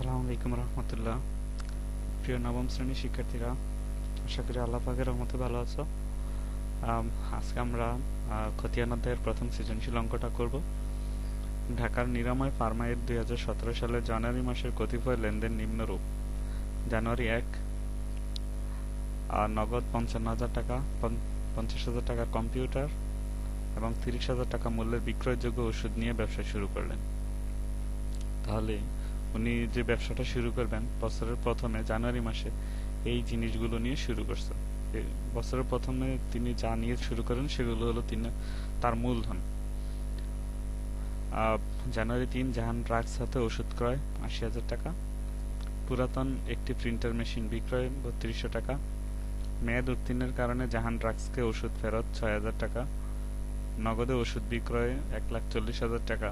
আসসালামু আলাইকুম রহমতুল্লাহ। প্রিয় নবম শ্রেণীর শিক্ষার্থীরা, আশা করি আল্লাহ পাকের রহমতে ভালো আছো। আম, আজকে আমরা খতিয়ান অধ্যায়ের প্রথম সৃজনশীল অঙ্কটা করব। ঢাকার নিরাময় ফার্মায়ের 2017 সালের জানুয়ারি মাসের কতিপয় লেনদেন নিম্নরূপ। জানুয়ারি 1, নগদ 55,000 টাকা, 50,000 টাকার কম্পিউটার এবং 30,000 টাকা মূল্যের বিক্রয়যোগ্য ওষুধ নিয়ে ব্যবসা শুরু করলেন। তাহলে উনি যে ব্যবসাটা শুরু করবেন বছরের প্রথমে জানুয়ারি মাসে এই জিনিসগুলো নিয়ে শুরু করছে। বছরের প্রথমে তিনি যা নিয়ে শুরু করেন সেগুলো হলো তার মূলধন। জানুয়ারি 3, জাহান ড্রাগস হাতে ওষুধ ক্রয় 80,000 টাকা, পুরাতন একটি প্রিন্টার মেশিন বিক্রয় 3200 টাকা, মেয়াদ উত্তীর্ণের কারণে জাহান ড্রাগসকে ওষুধ ফেরত 6,000 টাকা, নগদে ওষুধ বিক্রয় 1,40,000 টাকা।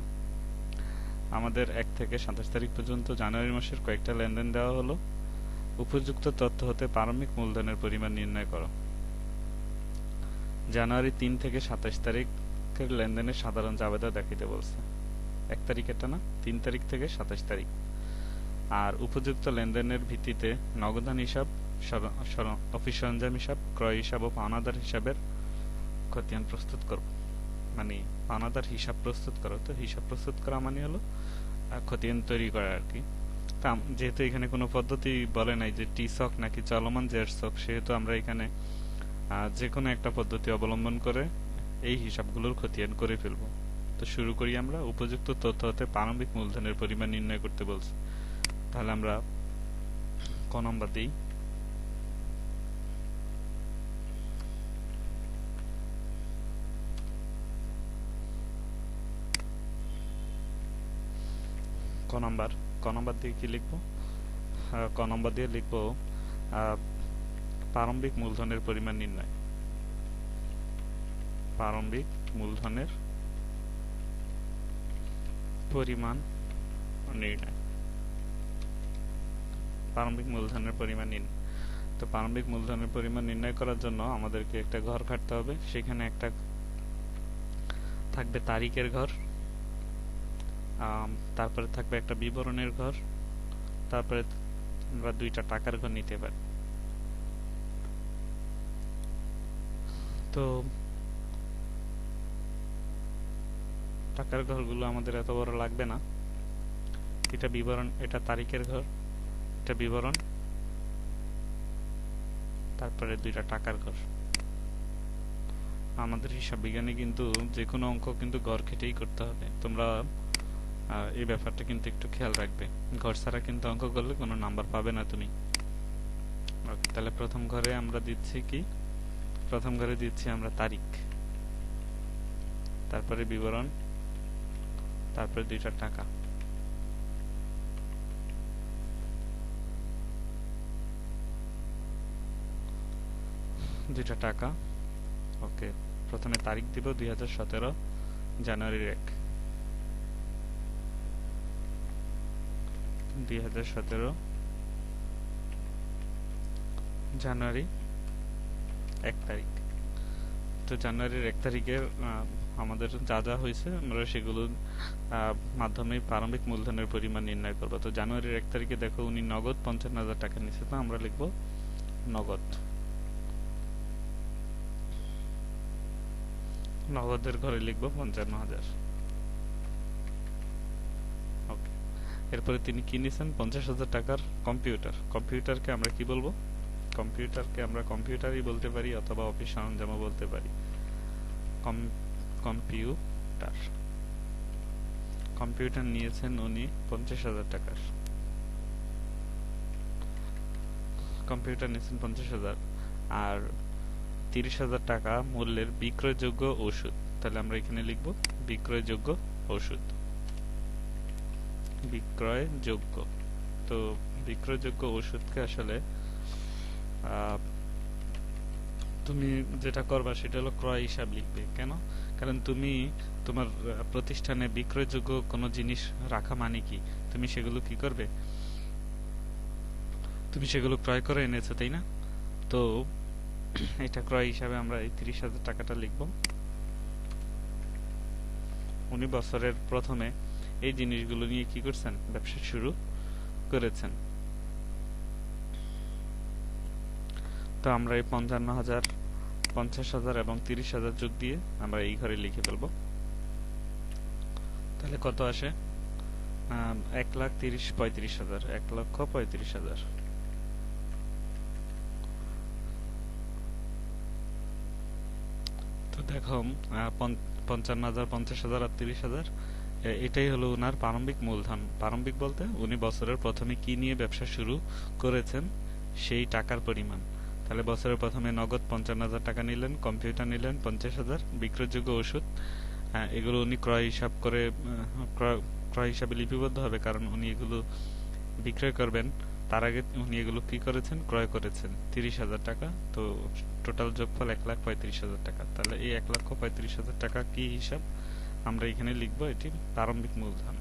আমাদের 1 থেকে 27 তারিখ পর্যন্ত জানুয়ারি মাসের কয়েকটা লেনদেন দেওয়া হলো। উপযুক্ত তথ্য হতে প্রারম্ভিক মূলধনের পরিমাণ নির্ণয় করো। জানুয়ারি 3 থেকে 27 তারিখের লেনদেনের সাধারণ জাবেদা দেখাইতে বলছে। 1 তারিখেরটা না, 3 তারিখ থেকে 27 তারিখ। আর উপযুক্ত লেনদেনের ভিত্তিতে নগদান হিসাব, অফিস সরঞ্জাম হিসাব, ক্রয় হিসাব ও পাওনাদার হিসাবের খতিয়ান প্রস্তুত করব। মানে পাওনাদার হিসাব প্রস্তুত করো। তো হিসাব প্রস্তুত করা মানে হলো খতিয়ান তৈরি করা আর কি। যেহেতু এখানে কোনো পদ্ধতি বলে নাই যে টি সক নাকি চলমান জেড সক, সেহেতু আমরা এখানে যে কোনো একটা পদ্ধতি অবলম্বন করে এই হিসাবগুলোর খতিয়ান করে ফেলব। তো শুরু করি আমরা। উপযুক্ত তথ্য হতে প্রারম্ভিক মূলধনের পরিমাণ নির্ণয় করতে বলছি। তাহলে আমরা ক নম্বর দিই। ক নম্বর দিয়ে কি লিখবো? ক নম্বর দিয়ে লিখবো প্রারম্ভিক মূলধনের পরিমাণ নির্ণয়। প্রারম্ভিক মূলধনের পরিমাণ নির্ণয়। প্রারম্ভিক মূলধনের পরিমাণ নির্ণয়। তো প্রারম্ভিক মূলধনের পরিমাণ নির্ণয় করার জন্য আমাদেরকে একটা ঘর কাটতে হবে। সেখানে একটা থাকবে তারিখের ঘর, তারপরে থাকবে একটা বিবরণের ঘর, তারপরে আমরা দুইটা টাকার ঘর নিতে পারি। তো টাকার ঘরগুলো আমাদের এত বড় লাগবে না। এটা বিবরণ, এটা তারিখের ঘর, এটা বিবরণ, তারপরে দুইটা টাকার ঘর। আমাদের হিসাব বিজ্ঞানে কিন্তু যে কোনো অঙ্ক কিন্তু ঘর কেটেই করতে হবে। তোমরা এই ব্যাপারটা কিন্তু একটু খেয়াল রাখবে। ঘর ছাড়া কিন্তু অঙ্ক করলে কোনো নাম্বার পাবে না তুমি। তাহলে প্রথম ঘরে আমরা দিচ্ছি কি? প্রথম ঘরে দিচ্ছি আমরা তারিখ, তারপরে বিবরণ, তারপরে দুইটা টাকা। দুইটা টাকা, ওকে। প্রথমে তারিখ দিব 2017 জানুয়ারির 1, 2017 জানুয়ারি 1 তারিখ। তো জানুয়ারির 1 তারিখে আমাদের যা যা হয়েছে আমরা সেগুলোর মাধ্যমে প্রারম্ভিক মূলধনের পরিমাণ নির্ণয় করব। তো জানুয়ারির 1 তারিখে দেখো উনি নগদ 55,000 টাকা নিচ্ছে, তো আমরা লিখব নগদ। নগদের ঘরে লিখব 55,000। ওকে। এরপরে তিনি কি নিছেন? 50,000 টাকার কম্পিউটার। কম্পিউটারকে আমরা কি বলবো? কম্পিউটারকে আমরা কম্পিউটারই বলতে পারি অথবা অফিস সরঞ্জামও বলতে পারি। কম্পিউটার। কম্পিউটার নিয়েছেন উনি 50,000 টাকার। কম্পিউটার নিয়েছেন 50,000 আর 30,000 টাকা মূল্যের বিক্রয়যোগ্য ওষুধ। তাহলে আমরা এখানে লিখব বিক্রয়যোগ্য ওষুধ। বিক্রয়যোগ্য। তো বিক্রয়যোগ্য ওষুধকে আসলে তুমি যেটা করবা সেটা হলো ক্রয় হিসাব লিখবে। কেন? কারণ তুমি তোমার প্রতিষ্ঠানে বিক্রয়যোগ্য কোনো জিনিস রাখা মানে কি? তুমি সেগুলো কি করবে? তুমি সেগুলো ক্রয় করে এনেছো, তাই না? তো এটা ক্রয় হিসাবে আমরা এই 30,000 টাকাটা লিখব। উনি বছরের প্রথমে এই জিনিসগুলো নিয়ে কি করছেন? ব্যবসা শুরু করেছেন। তো আমরা এই 55,000, 50,000 এবং 30,000 যোগ দিয়ে আমরা এই ঘরে লিখে ফেলবো। তাহলে কত আসে? 1,30,35,000, 1,35,000। তো দেখো 55,000, 50,000 আর 30,000, এটাই হলো উনার প্রারম্ভিক মূলধন। প্রারম্ভিক বলতে উনি বছরের প্রথমে কি নিয়ে ব্যবসা শুরু করেছেন সেই টাকার পরিমাণ। তাহলে বছরের প্রথমে নগদ 55,000 টাকা নিলেন, কম্পিউটার নিলেন 50,000, বিক্রয়যোগ্য ওষুধ এগুলো উনি ক্রয় হিসাব করে ক্রয় হিসাবে লিপিবদ্ধ হবে, কারণ উনি এগুলো বিক্রয় করবেন। তার আগে উনি এগুলো কি করেছেন? ক্রয় করেছেন 30,000 টাকা। তো টোটাল যোগফল 1,35,000 টাকা। তাহলে এই 1,35,000 টাকা কি হিসাব? আমরা এখানে লিখবো এটি প্রারম্ভিক মূলধন।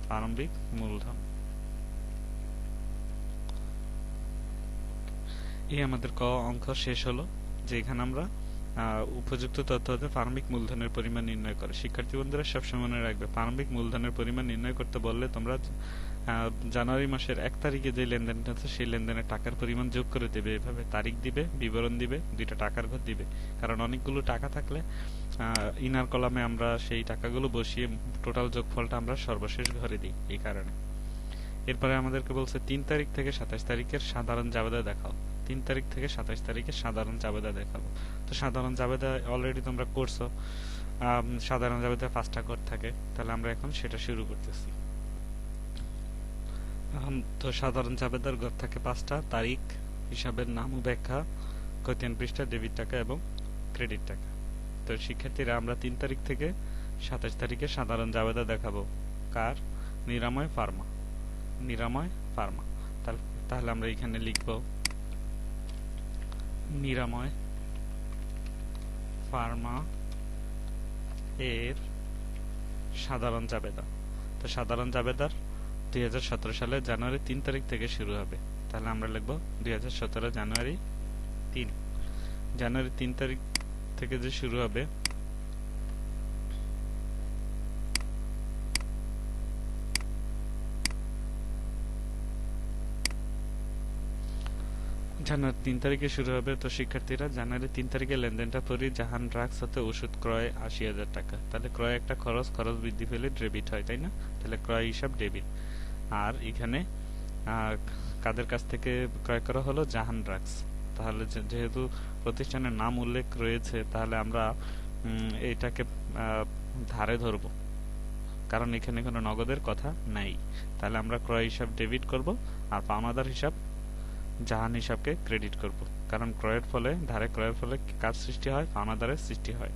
প্রারম্ভিক মূলধন। এই আমাদের ক অঙ্ক শেষ হলো, যে এখানে আমরা উপযুক্ত তথ্য হতে প্রারম্ভিক মূলধনের পরিমাণ নির্ণয় করে। শিক্ষার্থী বন্ধুরা সবসময় মনে রাখবে, প্রারম্ভিক মূলধনের পরিমাণ নির্ণয় করতে বললে তোমরা জানুয়ারি মাসের 1 তারিখে যে লেনদেনটা আছে সেই লেনদেনের টাকার পরিমাণ যোগ করে দেবে। এভাবে তারিখ দিবে, বিবরণ দিবে, দুইটা টাকার ঘর দিবে। কারণ অনেকগুলো টাকা থাকলে ইনার কলামে আমরা সেই টাকাগুলো বসিয়ে টোটাল যোগফলটা আমরা সর্বশেষ ঘরে দিই, এই কারণে। এরপরে আমাদেরকে বলছে 3 তারিখ থেকে 27 তারিখের সাধারণ জাবেদা দেখাও। 3 তারিখ থেকে 27 তারিখের সাধারণ জাবেদা দেখাবো। তো সাধারণ জাবেদা অলরেডি তোমরা করছো। সাধারণ জাবেদা 5টা ঘর থাকে। তাহলে আমরা এখন সেটা শুরু করতেছি। তো সাধারণ জাবেদার ঘর থাকে 5টা। তারিখ, হিসাবের নাম ও ব্যাখ্যা, খতিয়ান পৃষ্ঠা, ডেবিট টাকা এবং ক্রেডিট টাকা। তো শিক্ষার্থীরা আমরা 3 তারিখ থেকে 27 তারিখে সাধারণ জাবেদা দেখাবো। কার? নিরাময় ফার্মা। নিরাময় ফার্মা। তাহলে আমরা এখানে লিখব নিরাময় ফার্মা এর সাধারণ জাবেদা। তো সাধারণ জাবেদার 2017 সালের জানুয়ারি 3 তারিখ থেকে শুরু হবে। তাহলে আমরা লিখব 2017 জানুয়ারি 3। জানুয়ারি 3 তারিখ থেকে যে শুরু হবে, জানুয়ারি 3 তারিখে শুরু হবে। তো শিক্ষার্থীরা জানুয়ারি 3 তারিখে লেনদেনটা করি জাহান ড্রাগস হতে ওষুধ ক্রয় 80,000 টাকা। তাহলে ক্রয় একটা খরচ বৃদ্ধি পেলে ডেবিট হয়, তাই না? তাহলে ক্রয় হিসাব ডেবিট। আর এখানে কাদের কাছ থেকে ক্রয় করা হলো? জাহান ড্রাগস। তাহলে যেহেতু প্রতিষ্ঠানের নাম উল্লেখ রয়েছে, তাহলে আমরা এটাকে ধারে ধরব, কারণ এখানে কোনো নগদের কথা নাই। তাহলে আমরা ক্রয় হিসাব ডেবিট করব আর পাওনাদার হিসাব জাহান হিসাবকে ক্রেডিট করব, কারণ ক্রয়ের ফলে কার সৃষ্টি হয়? পাওনাদারের সৃষ্টি হয়।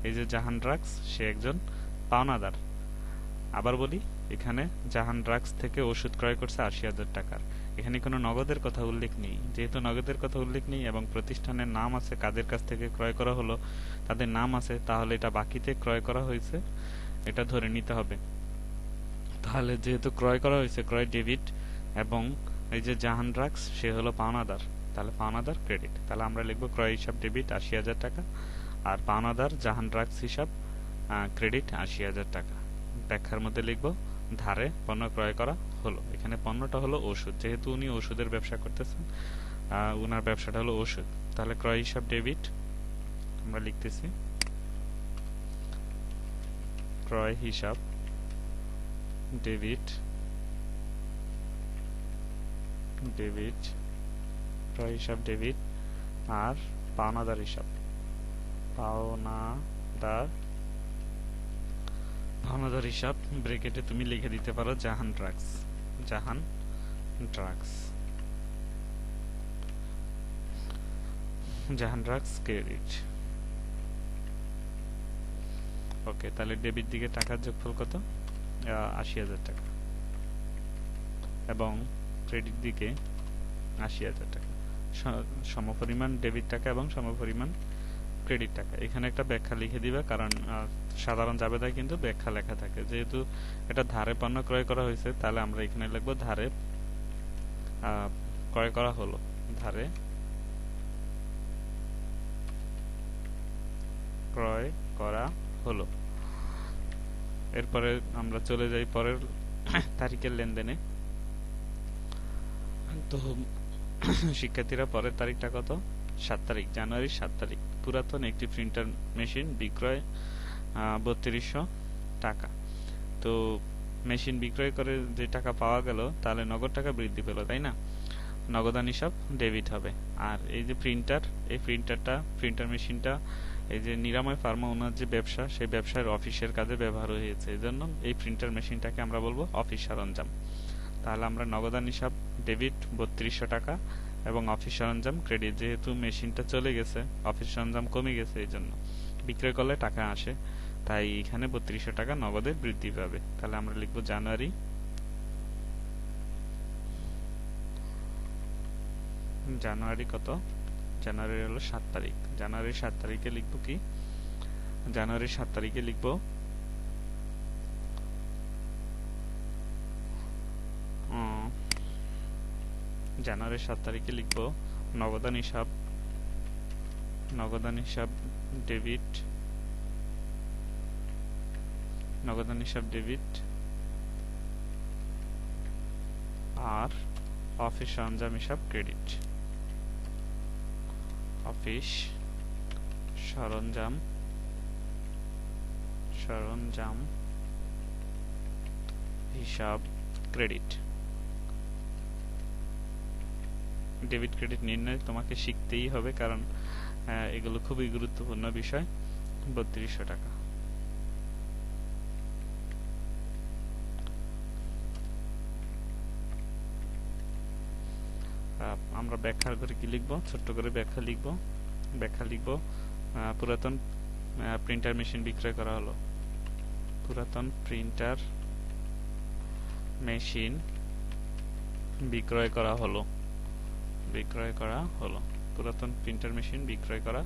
এই যে জাহান ড্রাগস, সে একজন পাওনাদার। আবার বলি, এখানে জাহান ড্রাগস থেকে ওষুধ ক্রয় করছে 80,000 টাকার। এখানে কোনো নগদের কথা উল্লেখ নেই। যেহেতু নগদের কথা উল্লেখ নেই এবং প্রতিষ্ঠানের নাম আছে, কাদের কাছ থেকে ক্রয় করা হলো তাদের নাম আছে, তাহলে এটা বাকিতে ক্রয় করা হয়েছে, এটা ধরে নিতে হবে। তাহলে যেহেতু ক্রয় করা হয়েছে, ক্রয় ডেবিট, এবং এই যে জাহান ড্রাগস সে হলো পাওনাদার, তাহলে পাওনাদার ক্রেডিট। তাহলে আমরা লিখবো ক্রয় হিসাব ডেবিট 80,000 টাকা আর পাওনাদার জাহান ড্রাগস হিসাব ক্রেডিট 80,000 টাকা। ব্যাখ্যার মধ্যে লিখবো ধারে পণ্য ক্রয় করা হলো। এখানে পণ্যটা হলো ওষুধ, যেহেতু উনি ওষুধের ব্যবসা করতেছেন, উনার ব্যবসাটা হলো ওষুধ। তাহলে ক্রয় হিসাব ডেবিট আমরা লিখতেছি ক্রয় হিসাব ডেবিট ক্রয় হিসাব ডেবিট আর পাওনাদার হিসাব পাওনাদার হিসাব ব্র্যাকেটে তুমি লিখে দিতে পারো জাহান ড্রাগস ক্রেডিট। ওকে, তাহলে ডেবিট দিকে টাকার যোগফল কত? 80,000 টাকা এবং ক্রেডিট দিকে 80,000 টাকা। সমপরিমাণ ডেবিট টাকা এবং সমপরিমাণ ক্রেডিট টাকা। এখানে একটা ব্যাখ্যা লিখে দিবে, কারণ সাধারণ জাবেদায় কিন্তু ব্যাখ্যা লেখা থাকে। যেহেতু এটা ধারে পণ্য ক্রয় করা হয়েছে, তাহলে আমরা এখানে লিখবো ধারে ক্রয় করা হলো, ধারে ক্রয় করা হলো। এরপরে আমরা চলে যাই পরের তারিখের লেনদেনে। তো শিক্ষার্থীরা পরের তারিখটা কত? 7 তারিখ, জানুয়ারির 7 তারিখ। পুরাতন একটি প্রিন্টার মেশিন বিক্রয় 3200 টাকা। তো মেশিন বিক্রয় করে যে টাকা পাওয়া গেল, তাহলে নগদ টাকা বৃদ্ধি পেল, তাই না? নগদান হিসাব ডেবিট হবে। আর এই যে প্রিন্টার, এই প্রিন্টার মেশিনটা এই যে নিরাময় ফার্মা ওনার যে ব্যবসা, সেই ব্যবসার অফিসের কাজে ব্যবহার হয়েছে, এই জন্য এই প্রিন্টার মেশিনটাকে আমরা বলবো অফিস সরঞ্জাম। তাহলে আমরা নগদান হিসাব ডেবিট 3200 টাকা এবং অফিস সরঞ্জাম ক্রেডিট। যেহেতু মেশিনটা চলে গেছে, অফিস সরঞ্জাম কমে গেছে, এই জন্য বিক্রয় করলে টাকা আসে, তাই এখানে 3200 টাকা নগদে বৃদ্ধি পাবে। তাহলে আমরা লিখবো জানুয়ারি কত? জানুয়ারি হলো 7 তারিখ। জানুয়ারির 7 তারিখে লিখবো কি? জানুয়ারির 7 তারিখে লিখবো জানুয়ারির 7 তারিখে লিখবো নগদান হিসাব ডেবিট, নগদান হিসাব ডেবিট, আর অফিস সরঞ্জাম হিসাব ক্রেডিট। অফিস সরঞ্জাম হিসাব ক্রেডিট। ডেবিট ক্রেডিট নির্ণয় তোমাকে শিখতেই হবে, কারণ এগুলো খুবই গুরুত্বপূর্ণ বিষয়। 3200 টাকা। আমরা ব্যাখ্যার ঘরে কি লিখবো? ছোট্ট করে ব্যাখ্যা লিখবো পুরাতন প্রিন্টার মেশিন বিক্রয় করা হলো। পুরাতন প্রিন্টার মেশিন বিক্রয় করা হলো। পুরাতন প্রিন্টার মেশিন বিক্রয় করা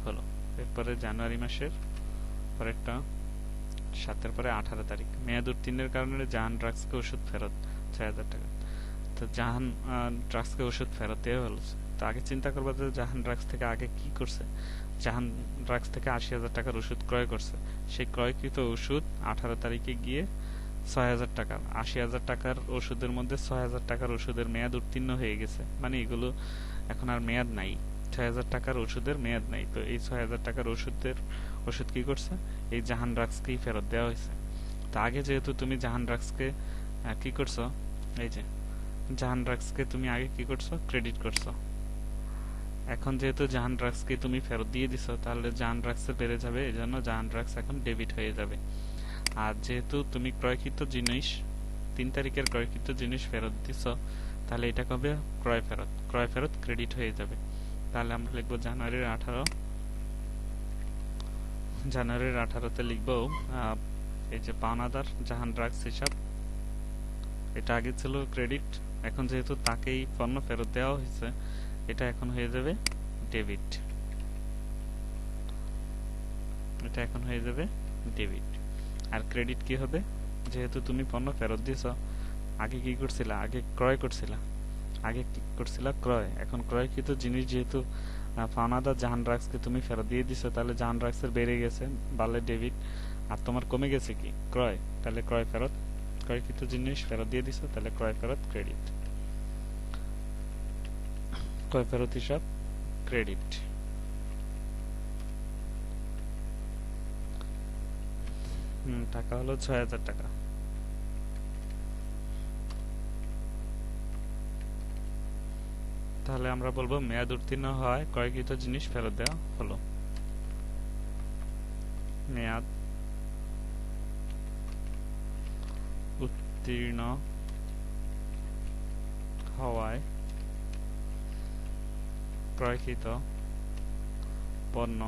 হলো। এরপরে জানুয়ারি মাসের পরেরটা 7-এর পরে 18 তারিখ। মেয়াদ উত্তীর্ণের কারণে জাহান ড্রাগসকে ওষুধ ফেরত 6000 টাকা। তো জাহান ড্রাগসকে ওষুধ ফেরত দেওয়া হলো। তো আগে চিন্তা করবো যে জাহান ড্রাগস থেকে আগে কি করছে। জাহান ড্রাগস থেকে 80,000 টাকার ওষুধ ক্রয় করছে। সেই ক্রয়কৃত ওষুধ 18 তারিখে গিয়ে 6000 টাকা, 80,000 টাকার ওষুধের মধ্যে 6000 টাকার ওষুধের মেয়াদ উত্তীর্ণ হয়ে গেছে, মানে এগুলো এখন আর মেয়াদ নাই। 6000 টাকার ওষুধের মেয়াদ নাই। তো এই 6000 টাকার ওষুধ কি করছে? এই জাহান ড্রাগসকেই ফেরত দেওয়া হয়েছে। তো আগে যেহেতু তুমি জাহান ড্রাগসকে কি করছো, এই যে জাহান ড্রাগসকে তুমি আগে কি করছো? ক্রেডিট করছো। এখন যেহেতু জাহান ড্রাগসকে তুমি ফেরত দিয়ে দিছো, তাহলে জাহান ড্রাগসে বেড়ে যাবে, এই জন্য জাহান ড্রাগস এখন ডেবিট হয়ে যাবে। আর যেহেতু তুমি ক্রয়কৃত জিনিস 3 তারিখের ক্রয়কৃত জিনিস ফেরত দিছো, তাহলে এটা কবে? ক্রয় ফেরত ক্রেডিট হয়ে যাবে। তাহলে আমরা লিখবো জানুয়ারির 18তে লিখবো এই যে পাওনাদার জাহান ড্রাগস হিসাব, এটা আগে ছিল ক্রেডিট, এখন যেহেতু তাকেই পণ্য ফেরত দেওয়া হয়েছে, এটা এখন হয়ে যাবে ডেবিট। আর ক্রেডিট কি হবে? যেহেতু তুমি পণ্য ফেরত দিয়েছো, আগে কি করছিলা? আগে ক্রয় করছিলা ক্রয়। এখন ক্রয়কৃত জিনিস যেহেতু পাওনাদার জাহান ড্রাগসকে তুমি ফেরত দিয়ে দিছো, তাহলে জাহান ড্রাগসের বেড়ে গেছে, বাড়লে ডেবিট। আর তোমার কমে গেছে কি? ক্রয়। তাহলে ক্রয়কৃত জিনিস ফেরত দিয়ে দিছো, তাহলে ক্রয় ফেরত ক্রেডিট। ক্রয় ফেরত হিসাব ক্রেডিট। টাকা হলো 6000 টাকা। তাহলে আমরা বলবো মেয়াদ উত্তীর্ণ হয় ক্রয়কৃত জিনিস ফেরত দেওয়া হলো। মেয়াদ উত্তীর্ণ হওয়ায় ক্রয়কৃত পণ্য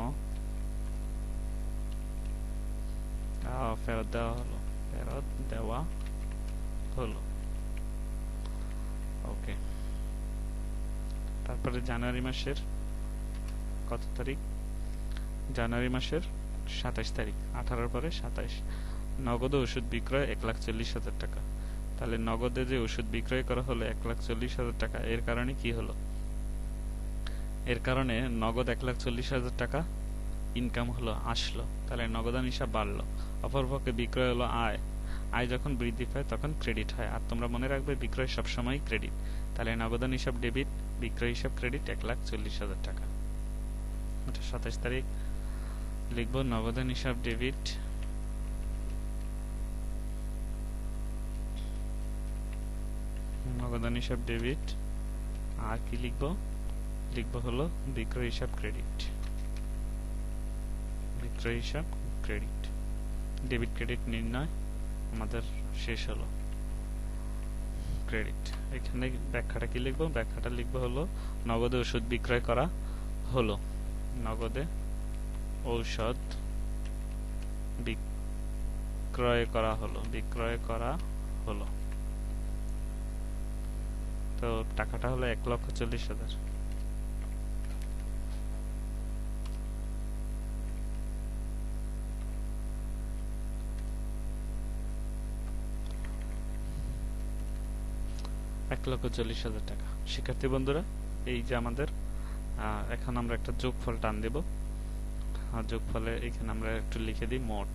ফেরত দেওয়া হলো। ওকে। তারপরে জানুয়ারি মাসের কত তারিখ? জানুয়ারি মাসের 27 তারিখ। 18-র পরে 27। নগদ ওষুধ বিক্রয় 1,40,000 টাকা। তাহলে নগদে যে ওষুধ বিক্রয় করা হলো 1,40,000 টাকা, এর কারণে কি হলো? এর কারণে নগদ 1,40,000 টাকা ইনকাম হলো, আসলো। তাহলে নগদান হিসাব বাড়লো। অপরপক্ষে বিক্রয় হলো আয়, আয় যখন বৃদ্ধি পায় তখন ক্রেডিট হয়। আর তোমরা মনে রাখবে বিক্রয় সবসময় ক্রেডিট। তাহলে নগদান হিসাব ডেবিট, বিক্রয় হিসাব ক্রেডিট 1,40,000 টাকা। 27 তারিখ লিখবো নগদান হিসাব ডেবিট, নগদান হিসাব ডেবিট। আর কি লিখবো? লিখবো হলো বিক্রয় হিসাব ক্রেডিট, বিক্রয় হিসাব ক্রেডিট। ডেবিট ক্রেডিট নির্ণয় আমাদের শেষ হলো। ক্রেডিট, এখানে ব্যাখ্যাটা কি লিখবো? ব্যাখ্যাটা লিখবো হলো নগদে ওষুধ বিক্রয় করা হলো, নগদে ঔষধ বিক্রয় করা হলো, বিক্রয় করা হলো। তো টাকাটা হলো 1,40,000। টাকা। শিক্ষার্থী বন্ধুরা, এই যে আমাদের এখন আমরা একটা যোগফল টান দেব। যোগফলে এখানে আমরা একটু লিখে দিই মোট,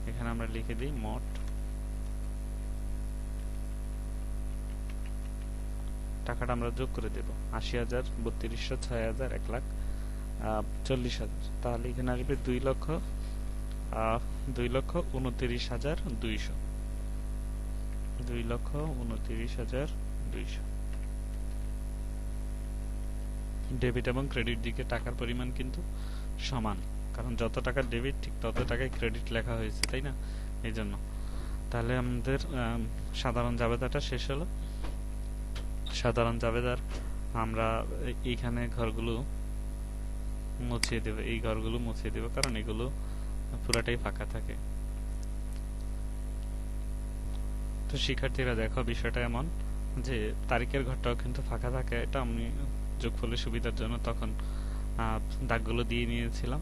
এখানে আমরা লিখে দিই মোট। টাকাটা আমরা যোগ করে দেব 80,000, 3200, 6,000, 1,40,000। তাহলে এখানে আসবে 2,29,200। 2,29,200। ডেবিট এবং ক্রেডিট দিকে টাকার পরিমাণ কিন্তু সমান, কারণ যত টাকা ডেবিট ঠিক তত টাকায় ক্রেডিট লেখা হয়েছে, তাই না? এই জন্য তাহলে আমাদের সাধারণ জাবেদাটা শেষ হলো। সাধারণ জাবেদার আমরা এইখানে ঘরগুলো মুছিয়ে দেব, এই ঘরগুলো মুছিয়ে দেব, কারণ এগুলো পুরাটাই ফাঁকা থাকে। তো শিক্ষার্থীরা দেখো, বিষয়টা এমন যে তারিখের ঘরটাও কিন্তু ফাঁকা থাকে। এটা আমি যোগফলের সুবিধার জন্য তখন দাগগুলো দিয়ে নিয়েছিলাম।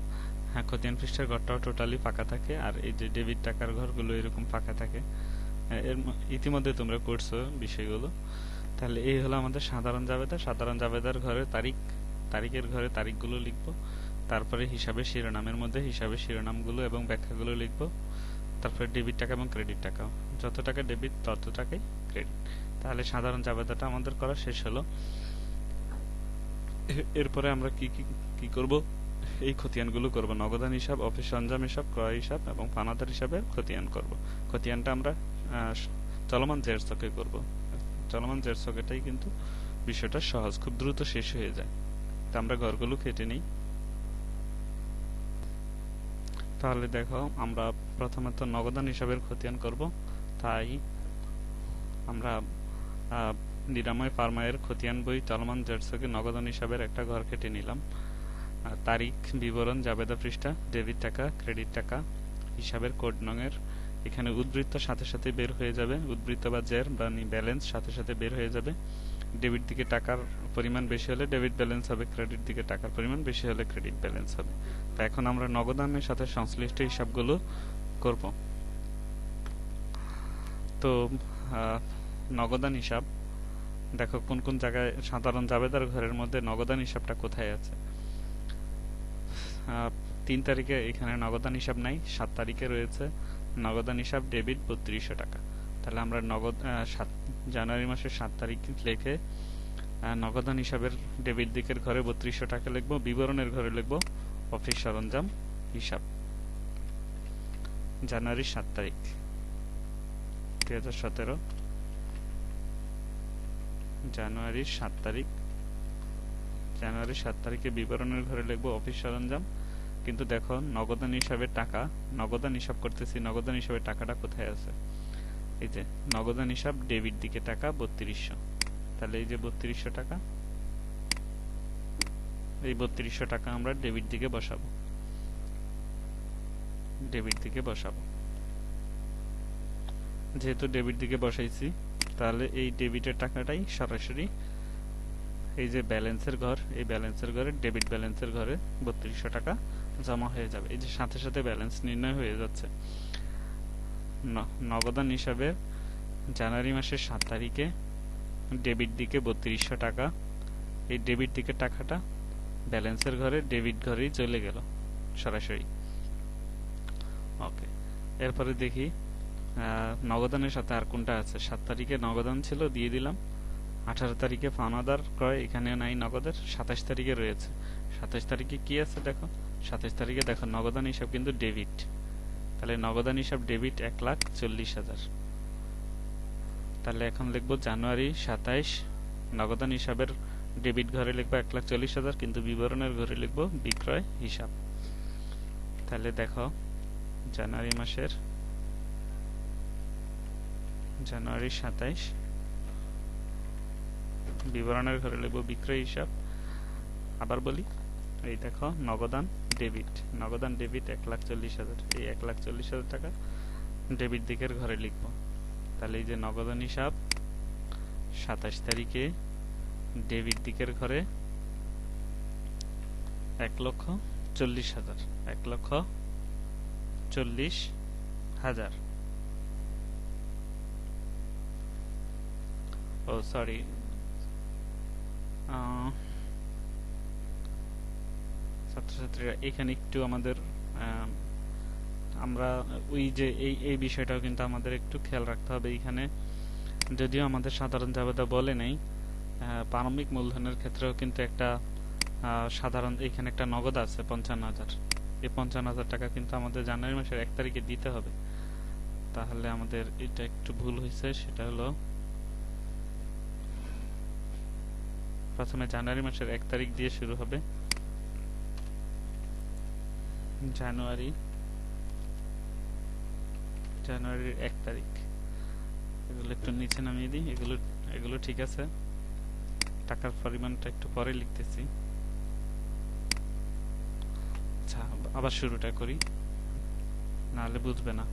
হ্যাঁ, খতিয়ান পৃষ্ঠার ঘরটাও টোটালি ফাঁকা থাকে, আর এই যে ডেবিট টাকার ঘরগুলো এরকম ফাঁকা থাকে। এর ইতিমধ্যে তোমরা করছো বিষয়গুলো। তাহলে এই হলো আমাদের সাধারণ জাবেদা। সাধারণ জাবেদার ঘরে তারিখ, তারিখের ঘরে তারিখগুলো লিখবো। তারপরে হিসাবের শিরোনামের মধ্যে হিসাবের শিরোনামগুলো এবং ব্যাখ্যাগুলো লিখবো। তারপরে ডেবিট টাকা এবং ক্রেডিট টাকা, যত টাকা ডেবিট তত টাকাই ক্রেডিট। তাহলে সাধারণ জাবেদাটা আমাদের করা শেষ হলো। এরপরে আমরা কি করব? এই খতিয়ানগুলো করব। নগদান হিসাব, অফিস সরঞ্জাম হিসাব, ক্রয় হিসাব এবং পানাদার হিসাবে খতিয়ান করব। খতিয়ানটা আমরা চলমান জের ছকে করব। চলমান জের ছকেটাই কিন্তু বিষয়টা সহজ, খুব দ্রুত শেষ হয়ে যায়। তা আমরা ঘরগুলো কেটে নিই। তাহলে দেখো, আমরা প্রথমে তো নগদান হিসাবের খতিয়ান করব। তাই আমরা নিরাময় ফার্মায়ের খতিয়ান বই চলমান জের ছকে নগদান হিসাবের একটা ঘর কেটে নিলাম। তারিখ, বিবরণ, জাবেদা পৃষ্ঠা, ডেবিট টাকা, ক্রেডিট টাকা, হিসাবের কোড নঙের এখানে উদ্বৃত্ত সাথে সাথে বের হয়ে যাবে। উদ্বৃত্ত বা জের বা ব্যালেন্স সাথে সাথে বের হয়ে যাবে। ডেবিট দিকে টাকার পরিমাণ বেশি হলে ডেবিট ব্যালেন্স হবে, ক্রেডিট দিকে টাকার পরিমাণ বেশি হলে ক্রেডিট ব্যালেন্স হবে। তো এখন আমরা নগদানের সাথে সংশ্লিষ্ট হিসাবগুলো করব। তো নগদান হিসাব দেখো কোন কোন জায়গায় সাধারণ জাবেদার ঘরের মধ্যে নগদান হিসাবটা কোথায় আছে। 3 তারিখে এখানে নগদান হিসাব নাই, 7 তারিখে রয়েছে নগদান হিসাব ডেবিট 3200 টাকা। তাহলে আমরা জানুয়ারি মাসের 7 তারিখ লিখে নগদান হিসাবের ডেবিট দিকের ঘরে 3200 টাকা লিখব। বিবরণের ঘরে লিখব অফিস সরঞ্জাম হিসাব, জানুয়ারি 7 তারিখ 2017। জানুয়ারি 7 তারিখ, জানুয়ারি 7 তারিখে বিবরণের ঘরে লিখব অফিস সরঞ্জাম। কিন্তু দেখো নগদান হিসাবে টাকা, নগদান হিসাব করতেছি, নগদান হিসাবে টাকাটা কোথায় আছে? এই যে নগদান হিসাব ডেবিট দিকে টাকা 3200। তাহলে এই যে 3200 টাকা, এই 3200 টাকা আমরা ডেবিট দিকে বসাবো, ডেবিট দিকে বসাবো। যেহেতু ডেবিট দিকে বসাইছি, তাহলে এই ডেবিটের টাকাটাই সরাসরি এই যে ব্যালেন্সের ঘর, এই ব্যালেন্সের ঘরে ডেবিট ব্যালেন্সের ঘরে 3200 টাকা জমা হয়ে যাবে। এই যে সাথে সাথে ব্যালেন্স নির্ণয় হয়ে যাচ্ছে। নগদান হিসাবে জানুয়ারি মাসের 7 তারিখে ডেবিট দিকে 3200 টাকা, এই ডেবিট দিকে টাকাটা ব্যালেন্সের ঘরে ডেবিট ঘরেই চলে গেল সরাসরি। ওকে, এরপরে দেখি নগদানের সাথে আর কোনটা আছে? 7 তারিখে নগদান ছিল, দিয়ে দিলাম। 18 তারিখে পাওনাদার ক্রয়, এখানে নাই নগদের। 27 তারিখে রয়েছে। 27 তারিখে কি আছে দেখো? 27 তারিখে দেখো নগদান হিসাব কিন্তু ডেবিট। তাহলে নগদান হিসাব ডেবিট 1,40,000। তাহলে এখন লিখবো জানুয়ারি 27 নগদান হিসাবের ডেবিট ঘরে লিখবো 1,40,000, কিন্তু বিবরণের ঘরে লিখবো বিক্রয় হিসাব। তাহলে দেখো জানুয়ারি 27 বিবরণের ঘরে লিখবো বিক্রয় হিসাব। আবার বলি, এই দেখো নগদান ডেবিট 1,40,000, এই 1,40,000 টাকা ডেবিট দিকের ঘরে লিখবো। তাহলে এই যে নগদান হিসাব 27 তারিখে ডেবিট দিকের ঘরে 1,40,000, 1,40,000। ও সরি, ছাত্রছাত্রীরা এখানে একটু আমাদের আমরা ওই যে এই বিষয়টাও কিন্তু আমাদের একটু খেয়াল রাখতে হবে। এখানে যদিও আমাদের সাধারণ জাবেদা বলে নেই, প্রারম্ভিক মূলধনের ক্ষেত্রেও কিন্তু একটা সাধারণ এখানে একটা নগদ আছে 55,000। এই 55,000 টাকা কিন্তু আমাদের জানুয়ারি মাসের 1 তারিখে দিতে হবে। তাহলে আমাদের এটা একটু ভুল হয়েছে, সেটা হলো প্রথমে জানুয়ারি মাসের 1 তারিখ দিয়ে শুরু হবে। জানুয়ারির 1 তারিখ। এগুলো একটু নিচে নামিয়ে দিই। এগুলো ঠিক আছে, টাকার পরিমাণটা একটু পরে লিখতেছি। আচ্ছা, আবার শুরুটা করি, নাহলে বুঝবে না।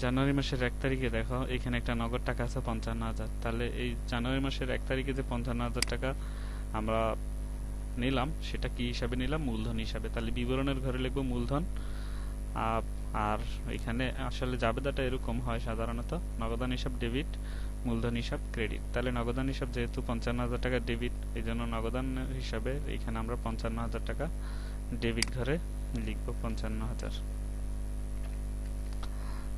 জানুয়ারি মাসের 1 তারিখে দেখো এখানে একটা নগদ টাকা আছে 55,000। তাহলে এই জানুয়ারি মাসের 1 তারিখে যে 55,000 টাকা আমরা নিলাম, সেটা কি হিসাবে নিলাম? মূলধন হিসাবে। তাহলে বিবরণের ঘরে লিখবো মূলধন। আর এখানে আসলে জাবেদাটা এরকম হয় সাধারণত, নগদান হিসাব ডেবিট, মূলধন হিসাব ক্রেডিট। তাহলে নগদান হিসাব যেহেতু 55,000 টাকা ডেবিট, এই জন্য নগদান হিসাবে এখানে আমরা 55,000 টাকা ডেবিট ঘরে লিখবো 55,000।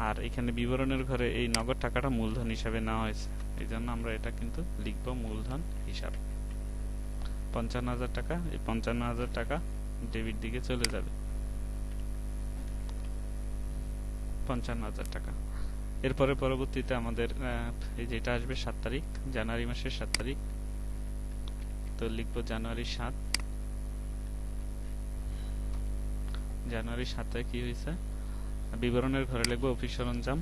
আর এখানে বিবরণের ঘরে এই নগদ টাকাটা মূলধন হিসাবে নেওয়া হয়েছে, এই জন্য আমরা এটা কিন্তু লিখবো মূলধন হিসাব। 55,000 টাকা, এই 55,000 টাকা ডেবিট দিকে চলে যাবে, 55,000 টাকা। এরপরে পরবর্তীতে আমাদের এই যেটা আসবে 7 তারিখ, জানুয়ারি মাসের 7 তারিখ। তো লিখবো জানুয়ারি 7। জানুয়ারি 7-এ কি হয়েছে? বিবরণের ঘরে লিখবো অফিস সরঞ্জাম।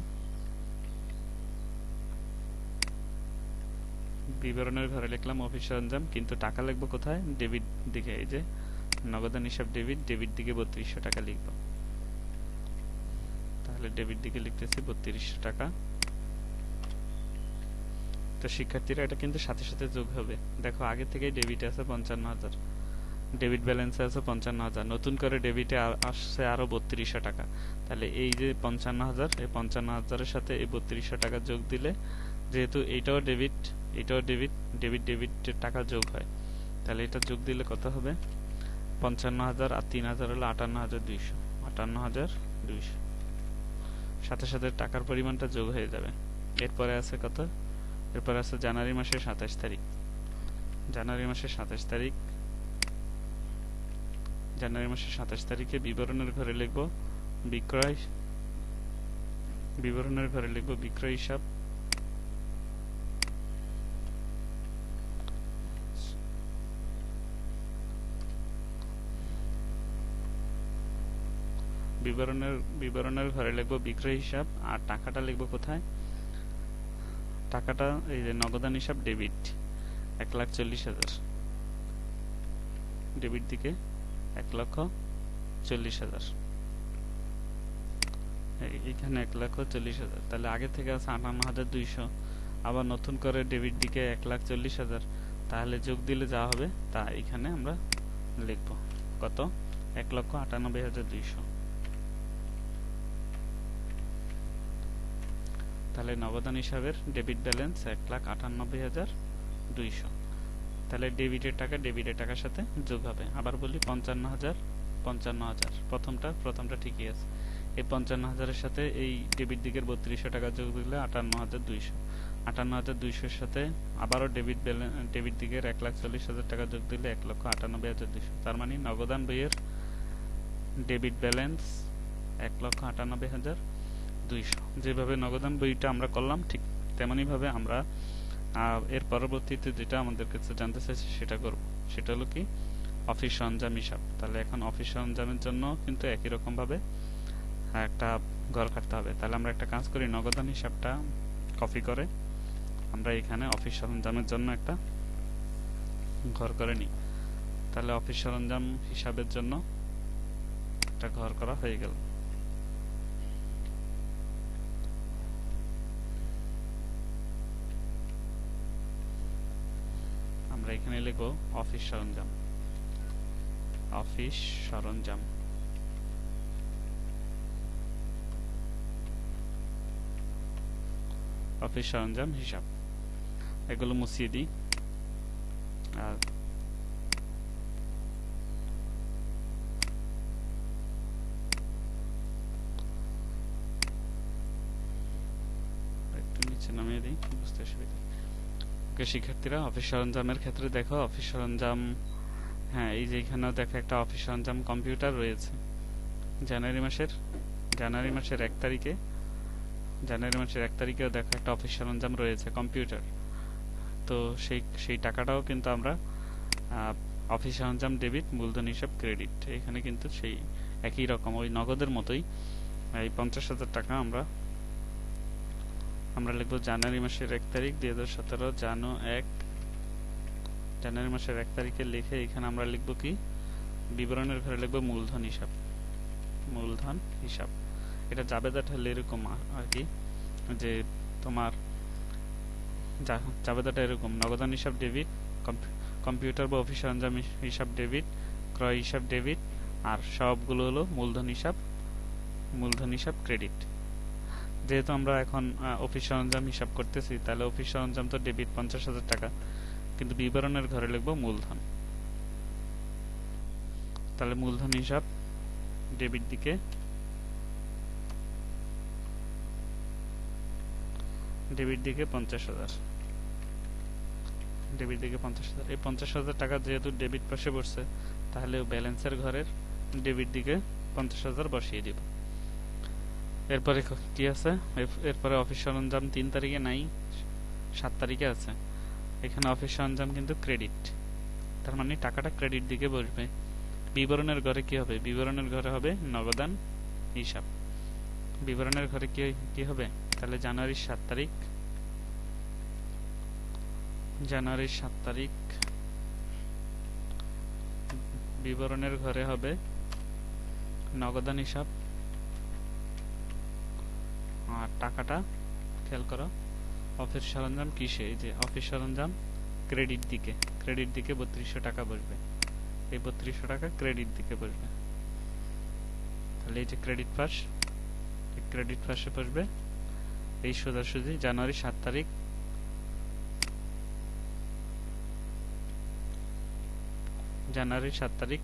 বিবরণের ঘরে লিখলাম অফিস সরঞ্জাম, কিন্তু টাকা লিখবো কোথায়? ডেবিট দিকে। এই যে নগদান হিসাব ডেবিট, ডেবিট দিকে 3200 টাকা লিখবো। তাহলে ডেবিট দিকে লিখতেছি 3200 টাকা। তো শিক্ষার্থীরা এটা কিন্তু সাথে সাথে যোগ হবে। দেখো আগে থেকেই ডেবিটে আছে 55,000, ডেবিট ব্যালেন্সে আছে 55,000, নতুন করে ডেবিটে আসছে আরো 3200 টাকা। তাহলে এই যে 55,000, এই 55,000-এর সাথে এই 3200 টাকা যোগ দিলে, যেহেতু এইটাও ডেবিট এটাও ডেবিট, ডেবিট ডেবিটের টাকা যোগ হয়, তাহলে এটা যোগ দিলে কত হবে? 55,000 আর 3,000 হলো 58,200, 58,200। সাথে সাথে টাকার পরিমাণটা যোগ হয়ে যাবে। এরপরে আছে কত? এরপরে আছে জানুয়ারি মাসের 27 তারিখ। জানুয়ারি মাসের 27 তারিখ, জানুয়ারি মাসের 27 তারিখে বিবরণের ঘরে লিখবো বিক্রয়, বিবরণের ঘরে লিখবো বিক্রয় হিসাব। বিবরণের ঘরে লিখবো বিক্রয় হিসাব। আর টাকাটা লিখবো কোথায়? টাকাটা এই যে নগদান হিসাব ডেবিট 1,40,000, ডেবিট দিকে 1,40,000, এখানে 1,40,000। তাহলে আগে থেকে আছে 58,200, আবার নতুন করে ডেবিট দিকে 1,40,000। তাহলে যোগ দিলে যা হবে তা এখানে আমরা লিখবো কত? 1,98,200। তাহলে নগদান হিসাবের ডেবিট ব্যালেন্স 1,98,200। তাহলে ডেবিটের টাকা ডেবিটের টাকার সাথে যোগ হবে। আবার বলি 55,000 55,000, প্রথমটা ঠিকই আছে। এই 55,000-এর সাথে এই ডেবিট দিকের 3200 টাকা যোগ দিলে 58,200, 58,200-এর সাথে আবারও ডেবিট দিকের 1,40,000 টাকা যোগ দিলে 1,98,200। তার মানে নগদান বইয়ের ডেবিট ব্যালেন্স 1,98,200। যেভাবে নগদান বইটা আমরা করলাম ঠিক তেমনই ভাবে আমরা এর পরবর্তীতে যেটা আমাদের কাছে জানতে চাইছে সেটা করব। সেটা হলো কি, অফিস সরঞ্জাম হিসাব। তাহলে এখন অফিস সরঞ্জামের জন্য কিন্তু একই রকম ভাবে একটা ঘর কাটতে হবে। তাহলে আমরা একটা কাজ করি, নগদান হিসাবটা কপি করে আমরা এখানে অফিস সরঞ্জামের জন্য একটা ঘর করে নিই। তাহলে অফিস সরঞ্জাম হিসাবের জন্য একটা ঘর করা হয়ে গেল। আমরা এখানে লিখব অফিস সরঞ্জাম, অফিস সরঞ্জাম। অফিস সরঞ্জাম হিসাব, এগুলো মুছিয়ে দিই। আর একটু নিচে নামিয়ে দিই, বুঝতে সুবিধা। ওকে শিক্ষার্থীরা, অফিস সরঞ্জামের ক্ষেত্রে দেখো অফিস সরঞ্জাম, হ্যাঁ এই যে এখানেও দেখো একটা অফিস সরঞ্জাম কম্পিউটার রয়েছে। জানুয়ারি মাসের 1 তারিখে, জানুয়ারি মাসের 1 তারিখেও দেখো একটা অফিস সরঞ্জাম রয়েছে কম্পিউটার। তো সেই টাকাটাও কিন্তু আমরা অফিস সরঞ্জাম ডেবিট, মূলধন হিসাব ক্রেডিট, এখানে কিন্তু সেই একই রকম ওই নগদের মতোই এই 50,000 টাকা আমরা লিখব জানুয়ারি মাসের 1 তারিখ 2017, জানুয়ারি মাসের 1 তারিখে লিখে এখানে আমরা লিখব কি, বিবরণের ঘরে লিখব মূলধন হিসাব, মূলধন হিসাব। এটা জাবেদাটা হলে এরকম আর কি, যে তোমার জাবেদাটা এরকম, নগদান হিসাব ডেবিট, কম্পিউটার বা অফিস সরঞ্জাম হিসাব ডেবিট, ক্রয় হিসাব ডেবিট, আর সবগুলো হলো মূলধন হিসাব ক্রেডিট। যেহেতু আমরা এখন অফিস সরঞ্জাম হিসাব করতেছি, তাহলে অফিস সরঞ্জাম তো ডেবিট 50,000 টাকা, কিন্তু বিবরণের ঘরে লিখব মূলধন। তাহলে মূলধন হিসাব ডেবিট দিকে ডেবিট দিকে 50,000, ডেবিট দিকে 50,000। এই 50,000 টাকা যেহেতু ডেবিট পাশে বসছে, তাহলে ব্যালেন্সের ঘরের ডেবিট দিকে 50,000 বসিয়ে দিব। এরপরে কি আছে, এরপরে অফিস সরঞ্জাম 3 তারিখে নাই, 7 তারিখে আছে। এখানে অফিস সরঞ্জাম কিন্তু ক্রেডিট, তার মানে টাকাটা ক্রেডিট দিকে বসবে। বিবরণের ঘরে কি হবে, বিবরণের ঘরে হবে নগদান হিসাব। বিবরণের ঘরে কি হবে, তাহলে জানুয়ারির 7 তারিখ বিবরণের ঘরে হবে নগদান হিসাব। আর টাকাটা খেয়াল করো, অফিস সরঞ্জাম কিসে, এই যে অফিস সরঞ্জাম ক্রেডিট দিকে 3200 টাকা বসবে। এই 3200 টাকা ক্রেডিট দিকে বসবে। তাহলে এই যে ক্রেডিট পাশে বসবে। এই সোজাসুজি জানুয়ারি 7 তারিখ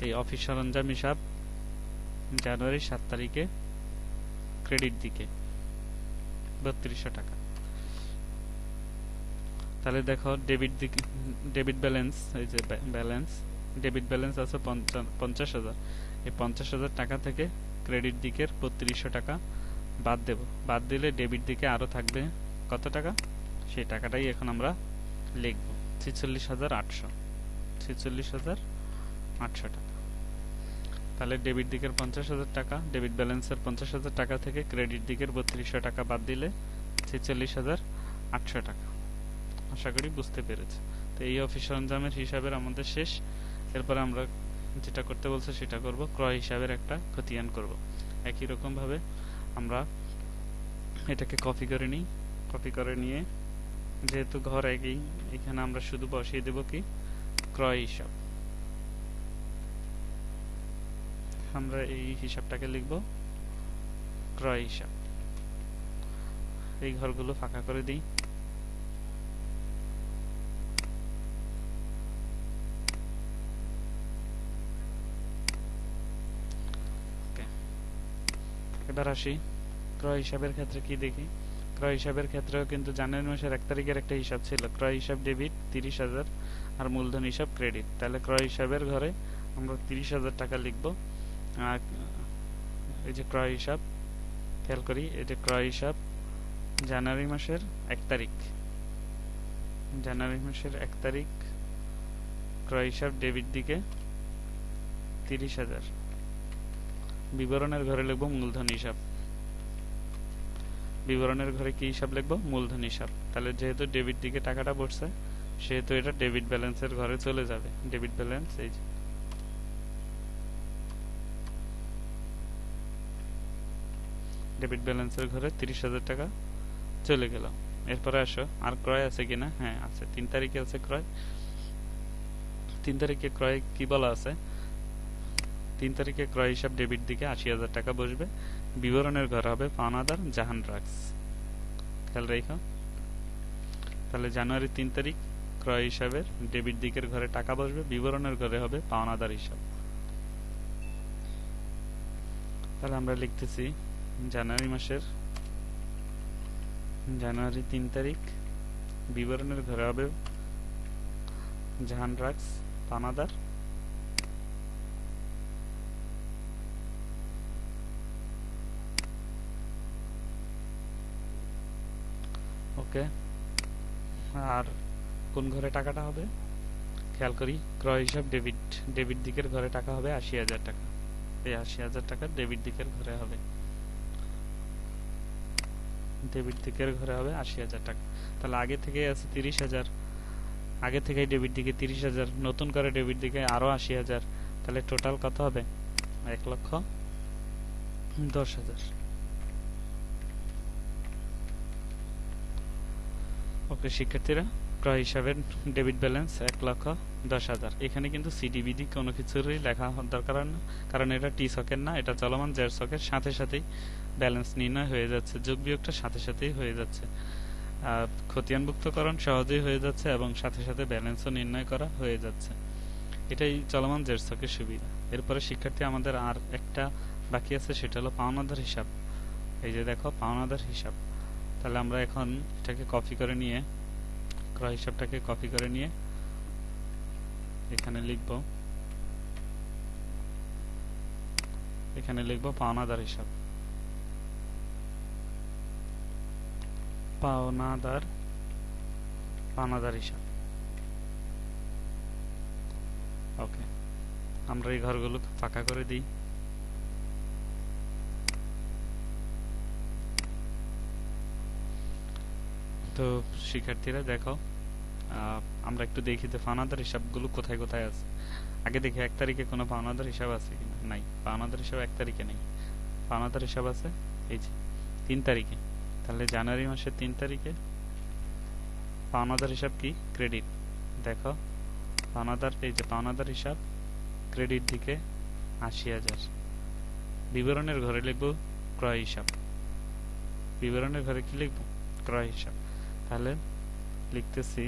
এই অফিস সরঞ্জাম হিসাব জানুয়ারি 7 তারিখে ক্রেডিট দিকে 3200 টাকা। তাহলে দেখো ডেবিট ব্যালেন্স, এই যে ডেবিট ব্যালেন্স আছে 50,000। এই 50,000 টাকা থেকে ক্রেডিট দিকের 3200 টাকা বাদ দেব। বাদ দিলে ডেবিট দিকে আরো থাকবে কত টাকা, সেই টাকাটাই এখন আমরা লিখব 46,800 টাকা। তাহলে ডেবিট দিকের 50,000 টাকা, ডেবিট ব্যালেন্সের 50,000 টাকা থেকে ক্রেডিট দিকের 3200 টাকা বাদ দিলে 46,800 টাকা। আশা করি বুঝতে পেরেছে। তো এই অফিস সরঞ্জামের হিসাবের আমাদের শেষ। এরপরে আমরা যেটা করতে বলছে সেটা করব, ক্রয় হিসাবের একটা খতিয়ান করব। একই রকম ভাবে আমরা এটাকে কপি করে নিয়ে যেহেতু ঘর একই, এখানে আমরা শুধু বসিয়ে দেব কি, ক্রয় হিসাব। আমরা এই হিসাবটাকে লিখব ক্রয় হিসাব। এই ঘরগুলো ফাঁকা করে দিই। এবার আসি ক্রয় হিসাবের ক্ষেত্রে কি দেখি। ক্রয় হিসাবের ক্ষেত্রেও কিন্তু জানুয়ারি মাসের 1 তারিখের একটা হিসাব ছিল, ক্রয় হিসাব ডেবিট 30,000 আর মূলধন হিসাব ক্রেডিট। তাহলে ক্রয় হিসাবের ঘরে আমরা 30,000 টাকা লিখব। আর এই যে ক্রয় হিসাব, খেয়াল করি, এই যে ক্রয় হিসাব জানুয়ারি মাসের 1 তারিখ, জানুয়ারি মাসের 1 তারিখ ক্রয় হিসাব ডেবিট দিকে 30,000। বিবরণের ঘরে লিখব মূলধন হিসাব, বিবরণের ঘরে কি হিসাব লিখব? মূলধন হিসাব। তাহলে যেহেতু ডেবিট দিকে টাকাটা পড়ছে সেহেতু এটা ডেবিট ব্যালেন্সের ঘরে চলে যাবে। ডেবিট ব্যালেন্স এই যে ডেবিট ব্যালেন্সের ঘরে 30,000 টাকা চলে গেল। এরপরে আসো আর ক্রয় আছে কিনা। হ্যাঁ আছে, 3 তারিখে আছে ক্রয়। 3 তারিখে ক্রয় কি বলা আছে? 3 তারিখে ক্রয় হিসাব ডেবিট দিকে 80,000 টাকা বসবে। বিবরণের ঘর হবে পাওনাদার জাহান ড্রাগস। খেয়াল রেখো। তাহলে জানুয়ারি 3 তারিখ ক্রয় হিসাবের ডেবিট দিকের ঘরে টাকা বসবে, বিবরণের ঘরে হবে পাওনাদার হিসাব। তাহলে আমরা লিখতেছি জানুয়ারি মাসের জানুয়ারি 3 তারিখ বিবরণের ঘরে হবে জাহান ড্রাগস পাওনাদার, ওকে। আর কোন ঘরে টাকাটা হবে? খেয়াল করি, ক্রয় হিসাব ডেবিট, ডেবিট দিকের ঘরে টাকা হবে 80,000 টাকা। এই 80,000 টাকা ডেবিট দিকের ঘরে হবে, ডেবিট দিকের ঘরে হবে 80,000 টাকা। তাহলে আগে থেকে আছে 30,000, আগে থেকে ডেবিট দিকে 30,000, নতুন করে ডেবিট দিকে আরো 80,000। তাহলে টোটাল কত হবে? 1,10,000। ওকে শিক্ষার্থীরা, ক্রয় হিসাবের ডেবিট ব্যালেন্স 1,10,000। এখানে কিন্তু সিডিবিডি কোনো কিছুরই লেখা দরকার না, কারণ এটা টি ছকের না, এটা চলমান জেড ছকের সাথে সাথেই ব্যালেন্স নির্ণয় হয়ে যাচ্ছে, যোগ বিয়োগটা সাথে সাথেই হয়ে যাচ্ছে, খতিয়ানভুক্তকরণ সহজেই হয়ে যাচ্ছে এবং সাথে সাথে ব্যালেন্সও নির্ণয় করা হয়ে যাচ্ছে। এটাই চলমান জেড ছকের সুবিধা। এরপরে শিক্ষার্থী আমাদের আর একটা বাকি আছে, সেটা হলো পাওনাদার হিসাব। এই যে দেখো পাওনাদার হিসাব। তাহলে আমরা এখন এটাকে কপি করে নিয়ে, ক্রয় হিসাবটাকে কপি করে নিয়ে এখানে লিখব, এখানে লিখব পাওনাদার হিসাব, পাওনাদার, পাওনাদার হিসাব। ওকে, আমরা এই ঘরগুলো ফাঁকা করে দিই। তো শিক্ষার্থীরা দেখো, আমরা একটু দেখি যে পাওনাদার হিসাবগুলো কোথায় কোথায় আছে। আগে দেখি 1 তারিখে কোনো পাওনাদার হিসাব আছে কিনা। নাই, পাওনাদার হিসাব 1 তারিখে নেই। পাওনাদার হিসাব আছে এই যে 3 তারিখে। তাহলে জানুয়ারি মাসের 3 তারিখে পাওনাদার হিসাব কি? ক্রেডিট। দেখো পাওনাদার, এই যে পাওনাদার হিসাব ক্রেডিট দিকে 80,000। বিবরণের ঘরে লিখব ক্রয় হিসাব, বিবরণের ঘরে কি লিখব? ক্রয় হিসাব। তাহলে লিখতেছি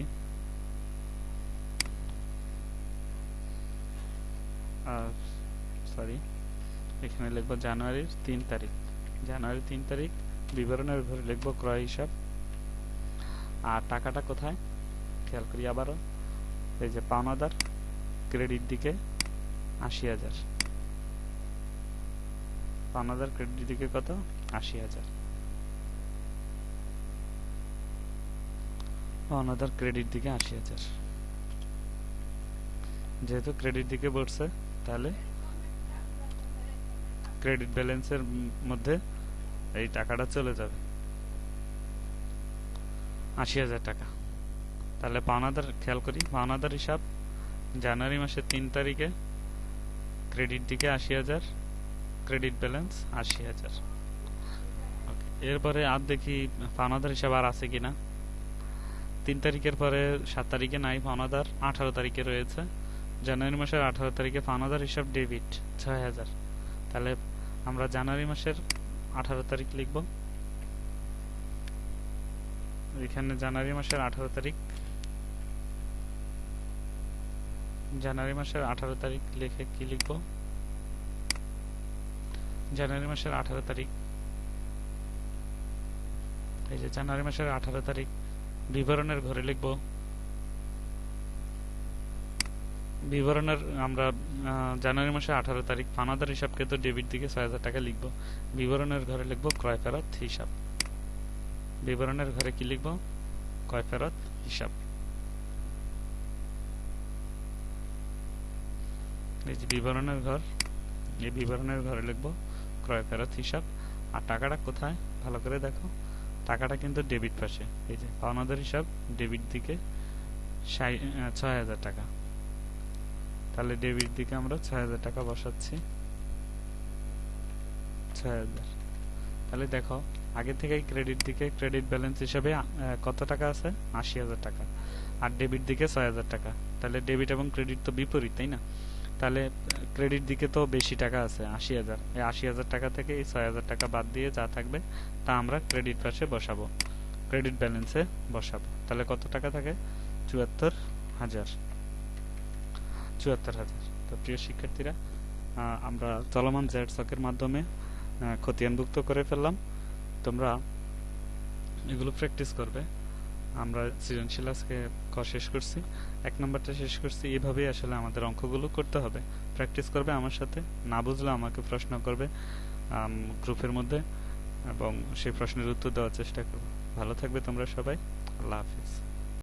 সরি, এখানে লিখব জানুয়ারির 3 তারিখ, জানুয়ারির 3 তারিখ বিবরণের ঘরে লিখব ক্রয় হিসাব। আর টাকাটা কোথায়? খেয়াল করি আবারও, এই যে পাওনাদার ক্রেডিট দিকে 80,000, পাওনাদার ক্রেডিট দিকে কত? 80,000। পাওনাদার ক্রেডিট দিকে 80,000। যেহেতু ক্রেডিট দিকে পড়ছে তাহলে ক্রেডিট ব্যালেন্সের মধ্যে এই টাকাটা চলে যাবে, 80,000 টাকা। তাহলে পাওনাদার, খেয়াল করি, পাওনাদার হিসাব জানুয়ারি মাসের 3 তারিখে ক্রেডিট দিকে 80,000, ক্রেডিট ব্যালেন্স 80,000। এরপরে আর দেখি পাওনাদার হিসাব আর আছে কিনা। 3 তারিখের পরে 7 তারিখে নাই পাওনাদার, 18 তারিখে রয়েছে। জানুয়ারি মাসের 18 তারিখে পাওনাদার হিসাব ডেবিট 6,000। তাহলে আমরা জানুয়ারি মাসের 18 তারিখ লিখব। এখানে জানুয়ারি মাসের 18 তারিখ, জানুয়ারি মাসের 18 তারিখ লিখে কি লিখব? জানুয়ারি মাসের 18 তারিখ এই যে জানুয়ারি মাসের 18 তারিখ বিবরণের ঘরে লিখব বিবরণের আমরা জানুয়ারি মাসের 18 তারিখ পাওনাদার হিসাবকে তো ডেবিট দিকে 6000 টাকা লিখব বিবরণের ঘরে লিখব ক্রয় ফেরত হিসাব বিবরণের ঘরে কি লিখব ক্রয় ফেরত হিসাব এই যে বিবরণের ঘর এই বিবরণের ঘরে লিখব ক্রয় ফেরত হিসাব আর টাকাটা কোথায় ভালো করে দেখো টাকাটা কিন্তু ডেবিট পাশে এই যে পাওনাদার হিসাব ডেবিট দিকে 6000 টাকা তাহলে ডেবিট দিকে আমরা 6000 টাকা বসাচ্ছি 6000 তাহলে দেখো আগে থেকেই ক্রেডিট দিকে ক্রেডিট ব্যালেন্স হিসাবে কত টাকা আছে 80000 টাকা আর ডেবিট দিকে 6000 টাকা তাহলে ডেবিট এবং ক্রেডিট তো বিপরীত তাই না তাহলে ক্রেডিট দিকে তো বেশি টাকা আছে 80000 এই 80000 টাকা থেকে এই 6000 টাকা বাদ দিয়ে যা থাকবে তা আমরা ক্রেডিট পাশে বসাবো ক্রেডিট ব্যালেন্সে বসাবো তাহলে কত টাকা থাকে 74000 তো প্রিয় শিক্ষার্থীরা আমরা চলমান জেড স্টকের মাধ্যমে খতিয়ানভুক্ত করে ফেললাম তোমরা এগুলো প্র্যাকটিস করবে আমরা সৃজনশীল আজকে শেষ করছি 1 নম্বরটা শেষ করছি এভাবেই আসলে আমাদের অঙ্কগুলো করতে হবে প্র্যাকটিস করবে আমার সাথে না বুঝলে আমাকে প্রশ্ন করবে গ্রুপের মধ্যে এবং সেই প্রশ্নের উত্তর দেওয়ার চেষ্টা করব ভালো থাকবে তোমরা সবাই আল্লাহ হাফেজ